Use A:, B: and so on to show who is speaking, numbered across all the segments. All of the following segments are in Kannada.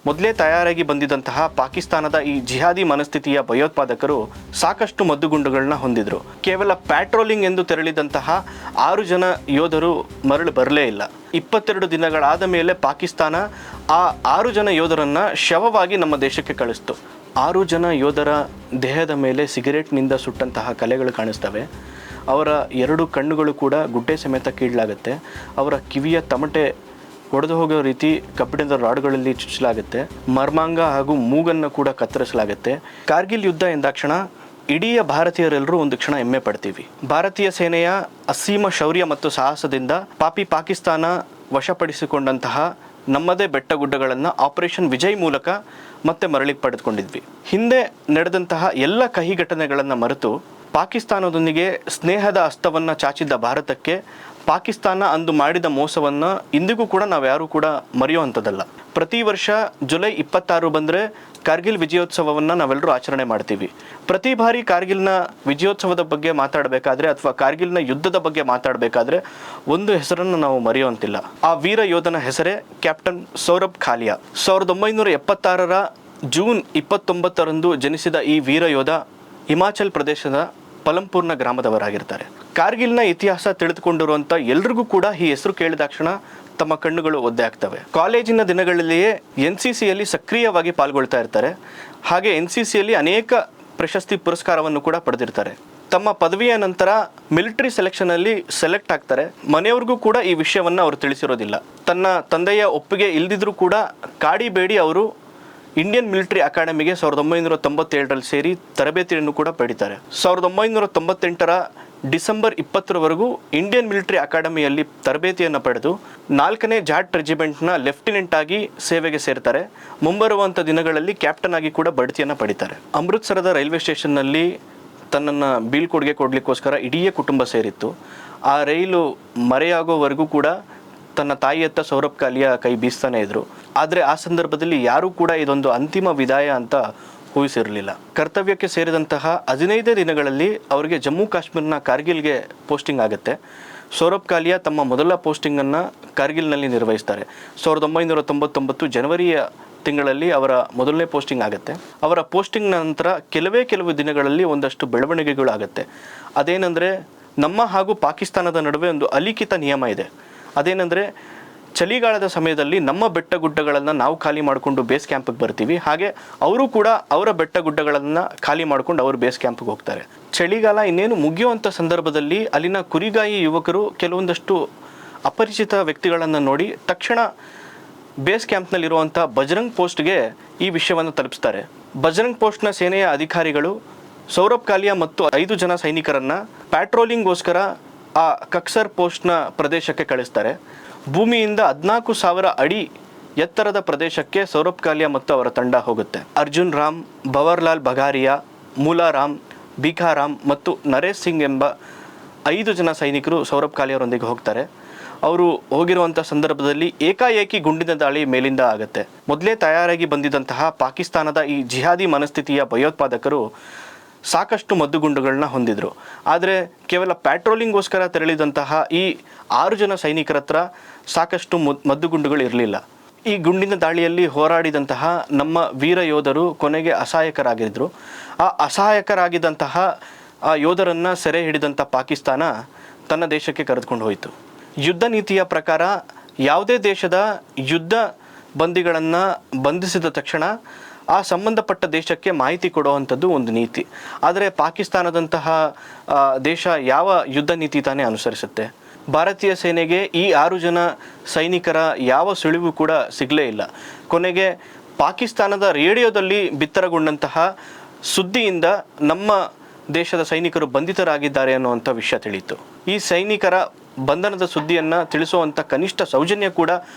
A: ಮೊದಲೇ ತಯಾರಾಗಿ ಬಂದಿದ್ದಂತಹ ಪಾಕಿಸ್ತಾನದ ಈ ಜಿಹಾದಿ ಮನಸ್ಥಿತಿಯ ಭಯೋತ್ಪಾದಕರು ಸಾಕಷ್ಟು ಮದ್ದುಗುಂಡುಗಳನ್ನ ಹೊಂದಿದ್ರು. ಕೇವಲ ಪ್ಯಾಟ್ರೋಲಿಂಗ್ ಎಂದು ತೆರಳಿದಂತಹ 6 ಜನ ಯೋಧರು ಮರಳು ಬರಲೇ ಇಲ್ಲ. 22 ದಿನಗಳಾದ ಮೇಲೆ ಪಾಕಿಸ್ತಾನ ಆ 6 ಜನ ಯೋಧರನ್ನ ಶವವಾಗಿ ನಮ್ಮ ದೇಶಕ್ಕೆ ಕಳಿಸ್ತು. 6 ಜನ ಯೋಧರ ದೇಹದ ಮೇಲೆ ಸಿಗರೇಟ್ನಿಂದ ಸುಟ್ಟಂತಹ ಕಲೆಗಳು ಕಾಣಿಸ್ತವೆ. ಅವರ 2 ಕಣ್ಣುಗಳು ಕೂಡ ಗುಡ್ಡೆ ಸಮೇತ ಕೀಳಲಾಗುತ್ತೆ. ಅವರ ಕಿವಿಯ ತಮಟೆ ಒಡೆದು ಹೋಗೋ ರೀತಿ ಕಬ್ಬಿಣದ ರಾಡ್ಗಳಲ್ಲಿ ಚುಚ್ಚಲಾಗುತ್ತೆ. ಮರ್ಮಾಂಗ ಹಾಗೂ ಮೂಗನ್ನು ಕೂಡ ಕತ್ತರಿಸಲಾಗುತ್ತೆ. ಕಾರ್ಗಿಲ್ ಯುದ್ಧ ಎಂದಾಕ್ಷಣ ಇಡೀ ಭಾರತೀಯರೆಲ್ಲರೂ ಒಂದು ಕ್ಷಣ ಹೆಮ್ಮೆ ಪಡ್ತೀವಿ. ಭಾರತೀಯ ಸೇನೆಯ ಅಸೀಮ ಶೌರ್ಯ ಮತ್ತು ಸಾಹಸದಿಂದ ಪಾಕಿಸ್ತಾನ ವಶಪಡಿಸಿಕೊಂಡಂತಹ ನಮ್ಮದೇ ಬೆಟ್ಟಗುಡ್ಡಗಳನ್ನು ಆಪರೇಷನ್ ವಿಜಯ್ ಮೂಲಕ ಮತ್ತೆ ಮರಳಿ ಪಡೆದುಕೊಂಡಿದ್ವಿ. ಹಿಂದೆ ನಡೆದಂತಹ ಎಲ್ಲ ಕಹಿ ಘಟನೆಗಳನ್ನು ಮರೆತು ಪಾಕಿಸ್ತಾನದೊಂದಿಗೆ ಸ್ನೇಹದ ಹಸ್ತವನ್ನು ಚಾಚಿದ್ದ ಭಾರತಕ್ಕೆ ಪಾಕಿಸ್ತಾನ ಅಂದು ಮಾಡಿದ ಮೋಸವನ್ನು ಇಂದಿಗೂ ಕೂಡ ನಾವ್ಯಾರೂ ಕೂಡ ಮರೆಯುವಂಥದ್ದಲ್ಲ. ಪ್ರತಿ ವರ್ಷ ಜುಲೈ 26 ಬಂದರೆ ಕಾರ್ಗಿಲ್ ವಿಜಯೋತ್ಸವವನ್ನು ನಾವೆಲ್ಲರೂ ಆಚರಣೆ ಮಾಡ್ತೀವಿ. ಪ್ರತಿ ಬಾರಿ ಕಾರ್ಗಿಲ್ನ ವಿಜಯೋತ್ಸವದ ಬಗ್ಗೆ ಮಾತಾಡಬೇಕಾದ್ರೆ ಅಥವಾ ಕಾರ್ಗಿಲ್ನ ಯುದ್ಧದ ಬಗ್ಗೆ ಮಾತಾಡಬೇಕಾದ್ರೆ ಒಂದು ಹೆಸರನ್ನು ನಾವು ಮರೆಯುವಂತಿಲ್ಲ. ಆ ವೀರ ಯೋಧನ ಹೆಸರೇ ಕ್ಯಾಪ್ಟನ್ ಸೌರಭ್ ಖಾಲಿಯಾ. 1976 ಜೂನ್ 29 ಜನಿಸಿದ ಈ ವೀರ ಯೋಧ ಹಿಮಾಚಲ್ ಪ್ರದೇಶದ ಪಲಂಪುರ್ನ ಗ್ರಾಮದವರಾಗಿರ್ತಾರೆ. ಕಾರ್ಗಿಲ್ನ ಇತಿಹಾಸ ತಿಳಿದುಕೊಂಡಿರುವಂಥ ಎಲ್ರಿಗೂ ಕೂಡ ಈ ಹೆಸರು ಕೇಳಿದಾಕ್ಷಣ ತಮ್ಮ ಕಣ್ಣುಗಳು ಒದ್ದೆ ಆಗ್ತವೆ. ಕಾಲೇಜಿನ ದಿನಗಳಲ್ಲಿಯೇ NCCಯಲ್ಲಿ ಸಕ್ರಿಯವಾಗಿ ಪಾಲ್ಗೊಳ್ತಾ ಇರ್ತಾರೆ. ಹಾಗೆ NCCಯಲ್ಲಿ ಅನೇಕ ಪ್ರಶಸ್ತಿ ಪುರಸ್ಕಾರವನ್ನು ಕೂಡ ಪಡೆದಿರ್ತಾರೆ. ತಮ್ಮ ಪದವಿಯ ನಂತರ ಮಿಲಿಟರಿ ಸೆಲೆಕ್ಷನಲ್ಲಿ ಸೆಲೆಕ್ಟ್ ಆಗ್ತಾರೆ. ಮನೆಯವ್ರಿಗೂ ಕೂಡ ಈ ವಿಷಯವನ್ನು ಅವರು ತಿಳಿಸಿರೋದಿಲ್ಲ. ತನ್ನ ತಂದೆಯ ಒಪ್ಪಿಗೆ ಇಲ್ದಿದ್ರೂ ಕೂಡ ಕಾಡಿಬೇಡಿ ಅವರು ಇಂಡಿಯನ್ ಮಿಲಿಟರಿ ಅಕಾಡೆಮಿಗೆ 1997 ಸೇರಿ ತರಬೇತಿಯನ್ನು ಕೂಡ ಪಡೀತಾರೆ. 1998 ಡಿಸೆಂಬರ್ 20 ಇಂಡಿಯನ್ ಮಿಲಿಟರಿ ಅಕಾಡೆಮಿಯಲ್ಲಿ ತರಬೇತಿಯನ್ನು ಪಡೆದು 4ನೇ ಜಾಟ್ ರೆಜಿಮೆಂಟ್ನ ಲೆಫ್ಟಿನೆಂಟ್ ಆಗಿ ಸೇವೆಗೆ ಸೇರ್ತಾರೆ. ಮುಂಬರುವಂಥ ದಿನಗಳಲ್ಲಿ ಕ್ಯಾಪ್ಟನ್ ಆಗಿ ಕೂಡ ಬಡ್ತಿಯನ್ನು ಪಡಿತಾರೆ. ಅಮೃತ್ಸರದ ರೈಲ್ವೆ ಸ್ಟೇಷನ್ನಲ್ಲಿ ತನ್ನನ್ನು ಬೀಳ್ಕೊಡುಗೆ ಕೊಡಲಿಕ್ಕೋಸ್ಕರ ಇಡೀ ಕುಟುಂಬ ಸೇರಿತ್ತು. ಆ ರೈಲು ಮರೆಯಾಗೋವರೆಗೂ ಕೂಡ ತನ್ನ ತಾಯಿಯತ್ತ ಸೌರಭ್ ಖಾಲಿಯಾ ಕೈ ಬೀಸ್ತಾನೆ ಇದ್ರು. ಆದರೆ ಆ ಸಂದರ್ಭದಲ್ಲಿ ಯಾರೂ ಕೂಡ ಇದೊಂದು ಅಂತಿಮ ವಿದಾಯ ಅಂತ ಊಹಿಸಿರಲಿಲ್ಲ. ಕರ್ತವ್ಯಕ್ಕೆ ಸೇರಿದಂತಹ 15 ದಿನಗಳಲ್ಲಿ ಅವರಿಗೆ ಜಮ್ಮು ಕಾಶ್ಮೀರ್ನ ಕಾರ್ಗಿಲ್ಗೆ ಪೋಸ್ಟಿಂಗ್ ಆಗುತ್ತೆ. ಸೌರಭ್ ಖಾಲಿಯಾ ತಮ್ಮ ಮೊದಲ ಪೋಸ್ಟಿಂಗನ್ನು ಕಾರ್ಗಿಲ್ನಲ್ಲಿ ನಿರ್ವಹಿಸ್ತಾರೆ. 1999 ಜನವರಿಯ ತಿಂಗಳಲ್ಲಿ ಅವರ ಮೊದಲನೇ ಪೋಸ್ಟಿಂಗ್ ಆಗುತ್ತೆ. ಅವರ ಪೋಸ್ಟಿಂಗ್ ನಂತರ ಕೆಲವು ದಿನಗಳಲ್ಲಿ ಒಂದಷ್ಟು ಬೆಳವಣಿಗೆಗಳು ಆಗುತ್ತೆ. ಅದೇನೆಂದರೆ, ನಮ್ಮ ಹಾಗೂ ಪಾಕಿಸ್ತಾನದ ನಡುವೆ ಒಂದು ಅಲಿಖಿತ ನಿಯಮ ಇದೆ. ಅದೇನೆಂದರೆ, ಚಳಿಗಾಲದ ಸಮಯದಲ್ಲಿ ನಮ್ಮ ಬೆಟ್ಟ ಗುಡ್ಡಗಳನ್ನು ನಾವು ಖಾಲಿ ಮಾಡಿಕೊಂಡು ಬೇಸ್ ಕ್ಯಾಂಪಿಗೆ ಬರ್ತೀವಿ. ಹಾಗೆ ಅವರು ಕೂಡ ಅವರ ಬೆಟ್ಟ ಗುಡ್ಡಗಳನ್ನು ಖಾಲಿ ಮಾಡ್ಕೊಂಡು ಅವರು ಬೇಸ್ ಕ್ಯಾಂಪಿಗೆ ಹೋಗ್ತಾರೆ. ಚಳಿಗಾಲ ಇನ್ನೇನು ಮುಗಿಯುವಂಥ ಸಂದರ್ಭದಲ್ಲಿ ಅಲ್ಲಿನ ಕುರಿಗಾಯಿ ಯುವಕರು ಕೆಲವೊಂದಷ್ಟು ಅಪರಿಚಿತ ವ್ಯಕ್ತಿಗಳನ್ನು ನೋಡಿ ತಕ್ಷಣ ಬೇಸ್ ಕ್ಯಾಂಪ್ನಲ್ಲಿರುವಂಥ ಬಜರಂಗ್ ಪೋಸ್ಟ್ಗೆ ಈ ವಿಷಯವನ್ನು ತಲುಪಿಸ್ತಾರೆ. ಬಜರಂಗ್ ಪೋಸ್ಟ್ನ ಸೇನೆಯ ಅಧಿಕಾರಿಗಳು ಸೌರಭ್ ಖಾಲಿಯಾ ಮತ್ತು 5 ಜನ ಸೈನಿಕರನ್ನು ಪ್ಯಾಟ್ರೋಲಿಂಗ್ಗೋಸ್ಕರ ಆ ಕಕ್ಸರ್ ಪೋಸ್ಟ್ನ ಪ್ರದೇಶಕ್ಕೆ ಕಳಿಸ್ತಾರೆ. ಭೂಮಿಯಿಂದ 14,000 ಅಡಿ ಎತ್ತರದ ಪ್ರದೇಶಕ್ಕೆ ಸೌರಭ್ ಖಾಲಿಯಾ ಮತ್ತು ಅವರ ತಂಡ ಹೋಗುತ್ತೆ. ಅರ್ಜುನ್ ರಾಮ್, ಭವರ್ಲಾಲ್ ಬಗಾರಿಯಾ, ಮೂಲಾರಾಮ್, ಭಿಖಾರಾಮ್ ಮತ್ತು ನರೇಶ್ ಸಿಂಗ್ ಎಂಬ 5 ಜನ ಸೈನಿಕರು ಸೌರಭ್ ಖಾಲಿಯಾರೊಂದಿಗೆ ಹೋಗ್ತಾರೆ. ಅವರು ಹೋಗಿರುವಂಥ ಸಂದರ್ಭದಲ್ಲಿ ಏಕಾಏಕಿ ಗುಂಡಿನ ದಾಳಿ ಮೇಲಿಂದ ಆಗುತ್ತೆ. ಮೊದಲೇ ತಯಾರಾಗಿ ಬಂದಿದ್ದಂತಹ ಪಾಕಿಸ್ತಾನದ ಈ ಜಿಹಾದಿ ಮನಸ್ಥಿತಿಯ ಭಯೋತ್ಪಾದಕರು ಸಾಕಷ್ಟು ಮದ್ದುಗುಂಡುಗಳನ್ನ ಹೊಂದಿದ್ರು. ಆದರೆ ಕೇವಲ ಪ್ಯಾಟ್ರೋಲಿಂಗ್ಗೋಸ್ಕರ ತೆರಳಿದಂತಹ ಈ 6 ಜನ ಸೈನಿಕರ ಹತ್ರ ಸಾಕಷ್ಟು ಮದ್ದುಗುಂಡುಗಳು ಇರಲಿಲ್ಲ. ಈ ಗುಂಡಿನ ದಾಳಿಯಲ್ಲಿ ಹೋರಾಡಿದಂತಹ ನಮ್ಮ ವೀರ ಯೋಧರು ಕೊನೆಗೆ ಅಸಹಾಯಕರಾಗಿದ್ದರು. ಆ ಅಸಹಾಯಕರಾಗಿದ್ದಂತಹ ಆ ಯೋಧರನ್ನು ಸೆರೆ ಹಿಡಿದಂಥ ಪಾಕಿಸ್ತಾನ ತನ್ನ ದೇಶಕ್ಕೆ ಕರೆದುಕೊಂಡು ಹೋಯಿತು. ಯುದ್ಧ ನೀತಿಯ ಪ್ರಕಾರ ಯಾವುದೇ ದೇಶದ ಯುದ್ಧ ಬಂದಿಗಳನ್ನು ಬಂಧಿಸಿದ ತಕ್ಷಣ ಆ ಸಂಬಂಧಪಟ್ಟ ದೇಶಕ್ಕೆ ಮಾಹಿತಿ ಕೊಡುವಂಥದ್ದು ಒಂದು ನೀತಿ. ಆದರೆ ಪಾಕಿಸ್ತಾನದಂತಹ ದೇಶ ಯಾವ ಯುದ್ಧ ನೀತಿ ತಾನೇ ಅನುಸರಿಸುತ್ತೆ? ಭಾರತೀಯ ಸೇನೆಗೆ ಈ 6 ಜನ ಸೈನಿಕರ ಯಾವ ಸುಳಿವು ಕೂಡ ಸಿಗಲೇ ಇಲ್ಲ. ಕೊನೆಗೆ ಪಾಕಿಸ್ತಾನದ ರೇಡಿಯೋದಲ್ಲಿ ಬಿತ್ತರಗೊಂಡಂತಹ ಸುದ್ದಿಯಿಂದ ನಮ್ಮ ದೇಶದ ಸೈನಿಕರು ಬಂಧಿತರಾಗಿದ್ದಾರೆ ಅನ್ನುವಂಥ ವಿಷಯ ತಿಳಿಯಿತು. ಈ ಸೈನಿಕರ ಬಂಧನದ ಸುದ್ದಿಯನ್ನು ತಿಳಿಸುವಂಥ ಕನಿಷ್ಠ ಸೌಜನ್ಯ ಕೂಡ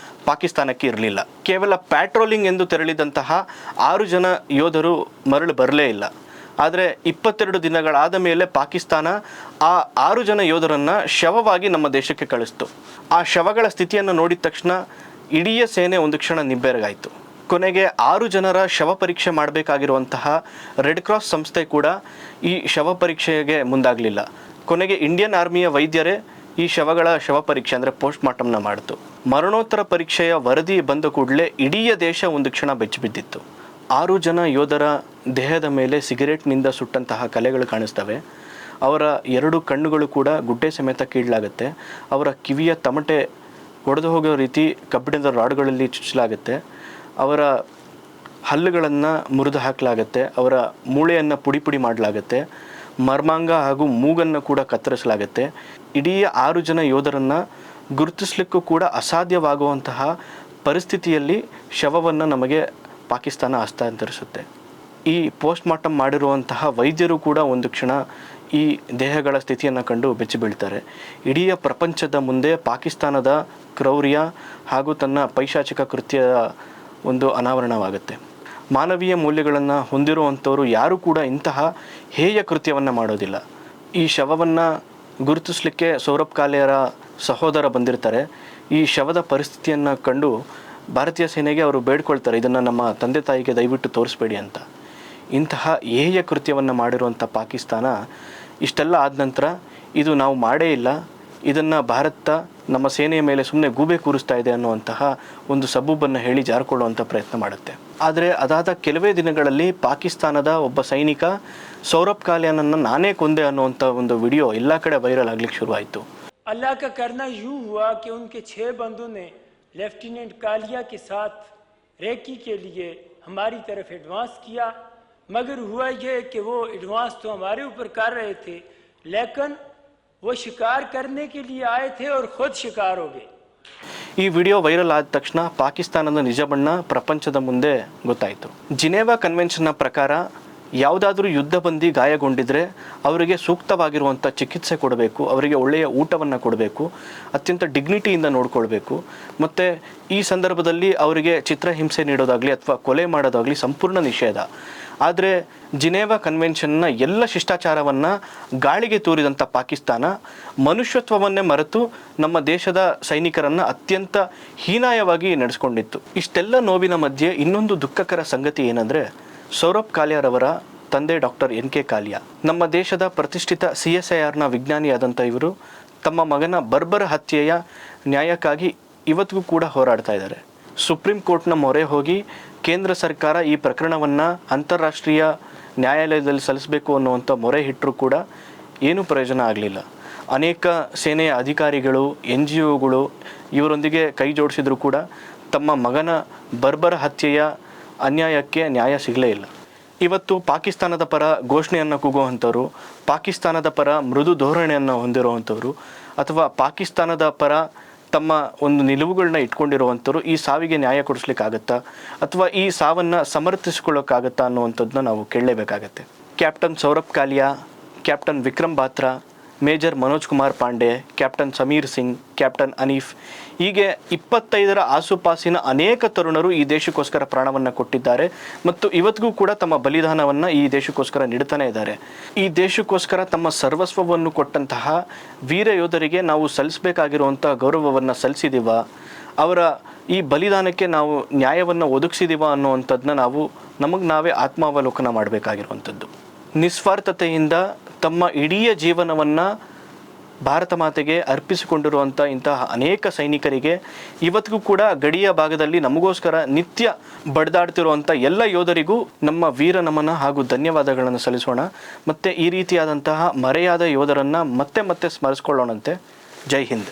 A: ಪಾಕಿಸ್ತಾನಕ್ಕೆ ಇರಲಿಲ್ಲ. ಕೇವಲ ಪ್ಯಾಟ್ರೋಲಿಂಗ್ ಎಂದು ತೆರಳಿದಂತಹ 6 ಜನ ಯೋಧರು ಮರಳು ಬರಲೇ ಇಲ್ಲ. ಆದರೆ 22 ದಿನಗಳಾದ ಮೇಲೆ ಪಾಕಿಸ್ತಾನ ಆ 6 ಜನ ಯೋಧರನ್ನು ಶವವಾಗಿ ನಮ್ಮ ದೇಶಕ್ಕೆ ಕಳಿಸ್ತು. ಆ ಶವಗಳ ಸ್ಥಿತಿಯನ್ನು ನೋಡಿದ ತಕ್ಷಣ ಇಡೀ ಸೇನೆ ಒಂದು ಕ್ಷಣ ನಿಬ್ಬೆರಗಾಯಿತು. ಕೊನೆಗೆ 6 ಜನರ ಶವ ಪರೀಕ್ಷೆ ಮಾಡಬೇಕಾಗಿರುವಂತಹ ರೆಡ್ ಕ್ರಾಸ್ ಸಂಸ್ಥೆ ಕೂಡ ಈ ಶವ ಪರೀಕ್ಷೆಗೆ ಮುಂದಾಗಲಿಲ್ಲ. ಕೊನೆಗೆ ಇಂಡಿಯನ್ ಆರ್ಮಿಯ ವೈದ್ಯರೇ ಈ ಶವ ಪರೀಕ್ಷೆ ಅಂದರೆ ಪೋಸ್ಟ್ ಮಾರ್ಟಮ್ನ ಮಾಡಿತು. ಮರಣೋತ್ತರ ಪರೀಕ್ಷೆಯ ವರದಿ ಬಂದ ಕೂಡಲೇ ಇಡೀ ದೇಶ ಒಂದು ಕ್ಷಣ ಬೆಚ್ಚಿಬಿದ್ದಿತ್ತು. 6 ಜನ ಯೋಧರ ದೇಹದ ಮೇಲೆ ಸಿಗರೇಟ್ನಿಂದ ಸುಟ್ಟಂತಹ ಕಲೆಗಳು ಕಾಣಿಸ್ತವೆ. ಅವರ 2 ಕಣ್ಣುಗಳು ಕೂಡ ಗುಡ್ಡೆ ಸಮೇತ ಕೀಳಲಾಗುತ್ತೆ. ಅವರ ಕಿವಿಯ ತಮಟೆ ಒಡೆದು ಹೋಗೋ ರೀತಿ ಕಬ್ಬಿಣದ ರಾಡ್ಗಳಲ್ಲಿ ಚುಚ್ಚಲಾಗುತ್ತೆ. ಅವರ ಹಲ್ಲುಗಳನ್ನು ಮುರಿದು ಹಾಕಲಾಗುತ್ತೆ. ಅವರ ಮೂಳೆಯನ್ನು ಪುಡಿ ಪುಡಿ ಮಾಡಲಾಗುತ್ತೆ. ಮರ್ಮಾಂಗ ಹಾಗೂ ಮೂಗನ್ನು ಕೂಡ ಕತ್ತರಿಸಲಾಗುತ್ತೆ. ಇಡೀ 6 ಜನ ಯೋಧರನ್ನು ಗುರುತಿಸಲಿಕ್ಕೂ ಕೂಡ ಅಸಾಧ್ಯವಾಗುವಂತಹ ಪರಿಸ್ಥಿತಿಯಲ್ಲಿ ಶವವನ್ನು ನಮಗೆ ಪಾಕಿಸ್ತಾನ ಹಸ್ತಾಂತರಿಸುತ್ತೆ. ಈ ಪೋಸ್ಟ್ ಮಾರ್ಟಮ್ ಮಾಡಿರುವಂತಹ ವೈದ್ಯರು ಕೂಡ ಒಂದು ಕ್ಷಣ ಈ ದೇಹಗಳ ಸ್ಥಿತಿಯನ್ನು ಕಂಡು ಬೆಚ್ಚಿ ಬೀಳ್ತಾರೆ. ಇಡೀ ಪ್ರಪಂಚದ ಮುಂದೆ ಪಾಕಿಸ್ತಾನದ ಕ್ರೌರ್ಯ ಹಾಗೂ ತನ್ನ ಪೈಶಾಚಿಕ ಕೃತ್ಯದ ಒಂದು ಅನಾವರಣವಾಗುತ್ತೆ. ಮಾನವೀಯ ಮೌಲ್ಯಗಳನ್ನು ಹೊಂದಿರುವಂಥವರು ಯಾರೂ ಕೂಡ ಇಂತಹ ಹೇಯ ಕೃತ್ಯವನ್ನು ಮಾಡೋದಿಲ್ಲ. ಈ ಶವವನ್ನು ಗುರುತಿಸಲಿಕ್ಕೆ ಸೌರಭ್ ಕಾಲಿಯಾರ ಸಹೋದರ ಬಂದಿರ್ತಾರೆ. ಈ ಶವದ ಪರಿಸ್ಥಿತಿಯನ್ನು ಕಂಡು ಭಾರತೀಯ ಸೇನೆಗೆ ಅವರು ಬೇಡ್ಕೊಳ್ತಾರೆ, ಇದನ್ನು ನಮ್ಮ ತಂದೆ ತಾಯಿಗೆ ದಯವಿಟ್ಟು ತೋರಿಸ್ಬೇಡಿ ಅಂತ. ಇಂತಹ ಹೇಯ ಕೃತ್ಯವನ್ನು ಮಾಡಿರುವಂಥ ಪಾಕಿಸ್ತಾನ ಇಷ್ಟೆಲ್ಲ ಆದ ನಂತರ ಇದು ನಾವು ಮಾಡೇ ಇಲ್ಲ, ಇದನ್ನು ಭಾರತ ನಮ್ಮ ಸೇನೆಯ ಮೇಲೆ ಸುಮ್ಮನೆ ಗೂಬೆ ಕೂರಿಸ್ತಾ ಇದೆ ಅನ್ನುವಂತಹ ಒಂದು ಸಬೂಬನ್ನು ಹೇಳಿ ಜಾರಿಕೊಳ್ಳುವಂಥ ಪ್ರಯತ್ನ ಮಾಡುತ್ತೆ. ಆದರೆ ಅದಾದ ಕೆಲವೇ ದಿನಗಳಲ್ಲಿ ಪಾಕಿಸ್ತಾನದ ಒಬ್ಬ ಸೈನಿಕ ಸೌರಭ್ ಕಾಲಿಯಾನನ್ನು ನಾನೇ ಕೊಂದೆ ಅನ್ನುವಂಥ ಒಂದು ವಿಡಿಯೋ ಎಲ್ಲ ಕಡೆ ವೈರಲ್ ಆಗಲಿಕ್ಕೆ ಶುರುವಾಯಿತು.
B: अल्लाह का करना यूं हुआ कि उनके 6 बंदों ने लेफ्टिनेंट कालिया के साथ रेकी के लिए हमारी तरफ एडवांस किया, मगर हुआ ये कि वो एडवांस तो हमारे ऊपर कर रहे थे, लेकिन वो शिकार करने के लिए आए थे और खुद शिकार हो गए.
A: ಈ ವಿಡಿಯೋ ವೈರಲ್ ಆದ ತಕ್ಷಣ ಪಾಕಿಸ್ತಾನದ ನಿಜ ಬಣ್ಣ ಪ್ರಪಂಚದ ಮುಂದೆ ಗೊತ್ತಾಯಿತು. ಜಿನೇವಾ ಕನ್ವೆನ್ಷನ್ನ ಪ್ರಕಾರ ಯಾವುದಾದ್ರೂ ಯುದ್ಧ ಬಂದಿ ಗಾಯಗೊಂಡಿದ್ರೆ ಅವರಿಗೆ ಸೂಕ್ತವಾಗಿರುವಂಥ ಚಿಕಿತ್ಸೆ ಕೊಡಬೇಕು, ಅವರಿಗೆ ಒಳ್ಳೆಯ ಊಟವನ್ನು ಕೊಡಬೇಕು, ಅತ್ಯಂತ ಡಿಗ್ನಿಟಿಯಿಂದ ನೋಡ್ಕೊಳ್ಬೇಕು. ಮತ್ತು ಈ ಸಂದರ್ಭದಲ್ಲಿ ಅವರಿಗೆ ಚಿತ್ರಹಿಂಸೆ ನೀಡೋದಾಗಲಿ ಅಥವಾ ಕೊಲೆ ಮಾಡೋದಾಗಲಿ ಸಂಪೂರ್ಣ ನಿಷೇಧ. ಆದರೆ ಜಿನೇವಾ ಕನ್ವೆನ್ಷನ್ನ ಎಲ್ಲ ಶಿಷ್ಟಾಚಾರವನ್ನು ಗಾಳಿಗೆ ತೂರಿದಂಥ ಪಾಕಿಸ್ತಾನ ಮನುಷ್ಯತ್ವವನ್ನೇ ಮರೆತು ನಮ್ಮ ದೇಶದ ಸೈನಿಕರನ್ನು ಅತ್ಯಂತ ಹೀನಾಯವಾಗಿ ನಡೆಸ್ಕೊಂಡಿತ್ತು. ಇಷ್ಟೆಲ್ಲ ನೋವಿನ ಮಧ್ಯೆ ಇನ್ನೊಂದು ದುಃಖಕರ ಸಂಗತಿ ಏನಂದರೆ, ಸೌರಭ್ ಕಾಲಿಯಾರವರ ತಂದೆ ಡಾಕ್ಟರ್ NK ಕಾಲಿಯಾ ನಮ್ಮ ದೇಶದ ಪ್ರತಿಷ್ಠಿತ CSIRನ ವಿಜ್ಞಾನಿಯಾದಂಥ ಇವರು ತಮ್ಮ ಮಗನ ಬರ್ಬರ ಹತ್ಯೆಯ ನ್ಯಾಯಕ್ಕಾಗಿ ಇವತ್ತಿಗೂ ಕೂಡ ಹೋರಾಡ್ತಾ ಇದ್ದಾರೆ. ಸುಪ್ರೀಂ ಕೋರ್ಟ್ನ ಮೊರೆ ಹೋಗಿ ಕೇಂದ್ರ ಸರ್ಕಾರ ಈ ಪ್ರಕರಣವನ್ನು ಅಂತಾರಾಷ್ಟ್ರೀಯ ನ್ಯಾಯಾಲಯದಲ್ಲಿ ಸಲ್ಲಿಸಬೇಕು ಅನ್ನುವಂಥ ಮೊರೆ ಇಟ್ಟರೂ ಕೂಡ ಏನೂ ಪ್ರಯೋಜನ ಆಗಲಿಲ್ಲ. ಅನೇಕ ಸೇನೆಯ ಅಧಿಕಾರಿಗಳು, NGOಗಳು ಇವರೊಂದಿಗೆ ಕೈ ಜೋಡಿಸಿದ್ರು ಕೂಡ ತಮ್ಮ ಮಗನ ಬರ್ಬರ ಹತ್ಯೆಯ ಅನ್ಯಾಯಕ್ಕೆ ನ್ಯಾಯ ಸಿಗಲೇ ಇಲ್ಲ. ಇವತ್ತು ಪಾಕಿಸ್ತಾನದ ಪರ ಘೋಷಣೆಯನ್ನು ಕೂಗುವಂಥವ್ರು, ಪಾಕಿಸ್ತಾನದ ಪರ ಮೃದು ಧೋರಣೆಯನ್ನು ಹೊಂದಿರುವಂಥವ್ರು ಅಥವಾ ಪಾಕಿಸ್ತಾನದ ಪರ ತಮ್ಮ ಒಂದು ನಿಲುವುಗಳನ್ನ ಇಟ್ಕೊಂಡಿರುವಂಥವ್ರು ಈ ಸಾವಿಗೆ ನ್ಯಾಯ ಕೊಡಿಸ್ಲಿಕ್ಕಾಗತ್ತಾ ಅಥವಾ ಈ ಸಾವನ್ನು ಸಮರ್ಥಿಸ್ಕೊಳ್ಳೋಕ್ಕಾಗತ್ತಾ ಅನ್ನುವಂಥದ್ದನ್ನ ನಾವು ಕೇಳಲೇಬೇಕಾಗತ್ತೆ. Captain Saurabh Kalia, captain Vikram Batra, major Manoj Kumar Pandey, captain Sameer Singh, captain Haneef, ಹೀಗೆ 25ರ ಆಸುಪಾಸಿನ ಅನೇಕ ತರುಣರು ಈ ದೇಶಕ್ಕೋಸ್ಕರ ಪ್ರಾಣವನ್ನು ಕೊಟ್ಟಿದ್ದಾರೆ ಮತ್ತು ಇವತ್ತಿಗೂ ಕೂಡ ತಮ್ಮ ಬಲಿದಾನವನ್ನು ಈ ದೇಶಕ್ಕೋಸ್ಕರ ನೀಡ್ತಾನೆ ಇದ್ದಾರೆ. ಈ ದೇಶಕ್ಕೋಸ್ಕರ ತಮ್ಮ ಸರ್ವಸ್ವವನ್ನು ಕೊಟ್ಟಂತಹ ವೀರ ಯೋಧರಿಗೆ ನಾವು ಸಲ್ಲಿಸಬೇಕಾಗಿರುವಂಥ ಗೌರವವನ್ನು ಸಲ್ಲಿಸಿದೀವ, ಅವರ ಈ ಬಲಿದಾನಕ್ಕೆ ನಾವು ನ್ಯಾಯವನ್ನು ಒದಗಿಸಿದೀವ ಅನ್ನುವಂಥದ್ದನ್ನ ನಾವು ನಮಗೆ ನಾವೇ ಆತ್ಮಾವಲೋಕನ ಮಾಡಬೇಕಾಗಿರುವಂಥದ್ದು. ನಿಸ್ವಾರ್ಥತೆಯಿಂದ ತಮ್ಮ ಇಡೀ ಜೀವನವನ್ನು ಭಾರತ ಮಾತೆಗೆ ಅರ್ಪಿಸಿಕೊಂಡಿರುವಂಥ ಇಂತಹ ಅನೇಕ ಸೈನಿಕರಿಗೆ ಇವತ್ತಿಗೂ ಕೂಡ ಗಡಿಯ ಭಾಗದಲ್ಲಿ ನಮಗೋಸ್ಕರ ನಿತ್ಯ ಬಡಿದಾಡ್ತಿರುವಂಥ ಎಲ್ಲ ಯೋಧರಿಗೂ ನಮ್ಮ ವೀರ ನಮನ ಹಾಗೂ ಧನ್ಯವಾದಗಳನ್ನು ಸಲ್ಲಿಸೋಣ. ಮತ್ತು ಈ ರೀತಿಯಾದಂತಹ ಮರೆಯಾದ ಯೋಧರನ್ನು ಮತ್ತೆ ಮತ್ತೆ ಸ್ಮರಿಸ್ಕೊಳ್ಳೋಣಂತೆ. ಜೈ ಹಿಂದ್.